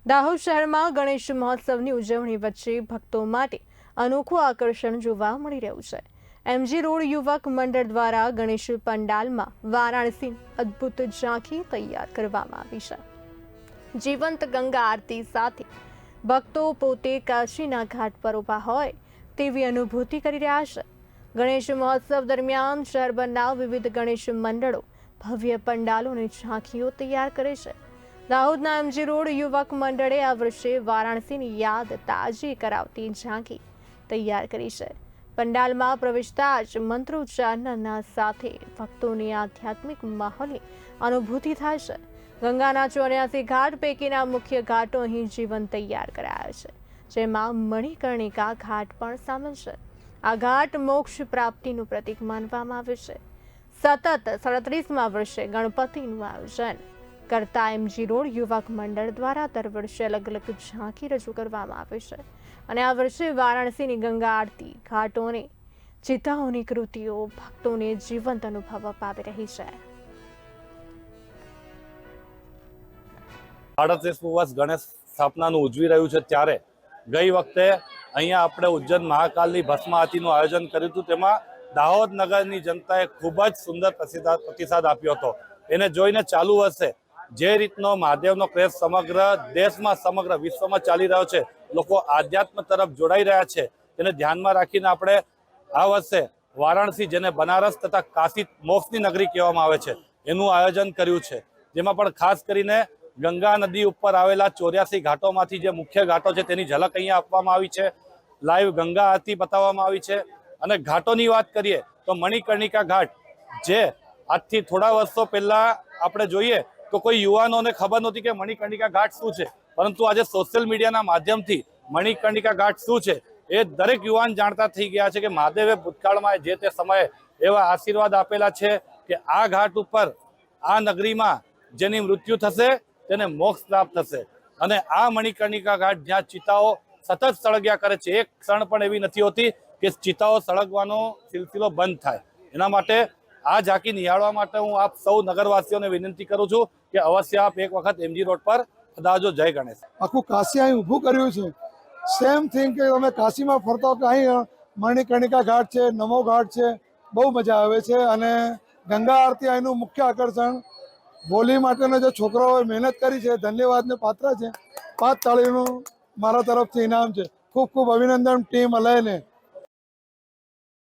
દાહોદ શહેરમાં ગણેશ મહોત્સવની ઉજવણી વચ્ચે ભક્તો માટે અનોખું આકર્ષણ જોવા મળી રહ્યું છે। એમજી રોડ યુવક મંડળ દ્વારા ગણેશ પંડાલમાં વારાણસી અદ્ભુત ઝાંખી તૈયાર કરવામાં આવી છે। જીવંત ગંગા આરતી સાથે ભક્તો પોતે કાશીના ઘાટ પર ઊભા હોય તેવી અનુભૂતિ કરી રહ્યા છે। ગણેશ મહોત્સવ દરમિયાન શહેરભરના વિવિધ ગણેશ મંડળો ભવ્ય પંડાલોની ઝાંખીઓ તૈયાર કરે છે। દાહોદના એમજી રોડ યુવક મંડળે આ વર્ષે વારાણસીની યાદ તાજી કરાવતી ઝાંખી તૈયાર કરી છે। પંડાલમાં પ્રવેશતા જ મંત્રોચ્ચારના સાથે ભક્તોની આધ્યાત્મિક માહોલની અનુભૂતિ થાય છે। ગંગાના 84 ઘાટ પૈકીના મુખ્ય ઘાટો અહીં જીવન તૈયાર કરાયા છે, જેમાં મણિકર્ણિકા ઘાટ પણ સામેલ છે। આ ઘાટ મોક્ષ પ્રાપ્તિનું પ્રતીક માનવામાં આવે છે। સતત 37મા વર્ષે ગણપતિનું આયોજન કરતા એમજી રોડ યુવક મંડળ દ્વારા દર વર્ષે અલગ અલગ ઝાંખી રજૂ કરવામાં આવે છે અને આ વર્ષે વારાણસીની ગંગા આરતી ઘાટોને ચિતાઓની કૃતિઓ ભક્તોને જીવંત અનુભવ અપાવી રહી છે। ભારત દેશનું વર્ષ ગણેશ સ્થાપનાનું ઉજવી રહ્યું છે ત્યારે ગઈ વખતે અહીંયા આપણે ઉજ્જૈન મહાકાલની ભસ્મ આરતીનું આયોજન કર્યું હતું। તેમાં દાહોદ નગરની જનતાએ ખૂબ જ સુંદર પ્રતિસાદ આપ્યો હતો। એને જોઈને ચાલુ વર્ષે જે રીતનો મહાદેવનો ક્રેઝ સમગ્ર દેશમાં સમગ્ર વિશ્વમાં ચાલી રહ્યો છે, લોકો આધ્યાત્મ તરફ જોડાઈ રહ્યા છે, તેને ધ્યાનમાં રાખીને આપણે આ વર્ષે વારાણસી, જેને બનારસ તથા કાશી મોક્ષની નગરી કહેવામાં આવે છે, એનું આયોજન કર્યું છે। જેમાં પણ ખાસ કરીને ગંગા નદી ઉપર આવેલા 84 ઘાટોમાંથી જે મુખ્ય ઘાટો છે તેની ઝલક અહીંયા આપવામાં આવી છે। લાઈવ ગંગા આરતી બતાવવામાં આવી છે। અને ઘાટોની વાત કરીએ તો મણિકર્ણિકા ઘાટ, જે આજથી થોડા વર્ષો પહેલા આપણે જોઈએ તો કોઈ યુવાનોને ખબર નહોતી કે મણિકર્ણિકા ઘાટ શું છે, પરંતુ આજે સોશિયલ મીડિયાના માધ્યમથી મણિકર્ણિકા ઘાટ શું છે એ દરેક યુવાન જાણતા થઈ ગયા છે કે મહાદેવે ભૂતકાળમાં જે તે સમયે એવા આશીર્વાદ આપેલા છે કે આ ઘાટ ઉપર, આ નગરીમાં જેની મૃત્યુ થશે તેને મોક્ષ પ્રાપ્ત થશે। અને આ મણિકર્ણિકા ઘાટ જ્યાં ચિતાઓ સતત સળગ્યા કરે છે, એક ક્ષણ પણ એવી નથી હોતી કે ચિતાઓ સળગવાનો સિલસિલો બંધ થાય। એના માટે આ ઝાંકી નિહાળવા માટે હું આપ સૌ નગરવાસીઓને વિનંતી કરું છું કે અવશ્ય આપ એક વખત એમજી રોડ પર પધારજો। જય ગણેશ। આખું કાશી અહીં ઊભું કર્યું છે। સેમ થિંગ કે તમે કાશીમાં ફરતા હો કે અહીં મણિકર્ણિકા ઘાટ છે, નમો ઘાટ છે, બહુ મજા આવે છે। અને ગંગા આરતી અહીંનું મુખ્ય આકર્ષણ। હોલી માટેનો જે છોકરાઓએ મહેનત કરી છે, ધન્યવાદને પાત્ર છે। 5 તાળીનું મારા તરફથી ઇનામ છે। ખૂબ ખૂબ અભિનંદન ટીમ અલયને।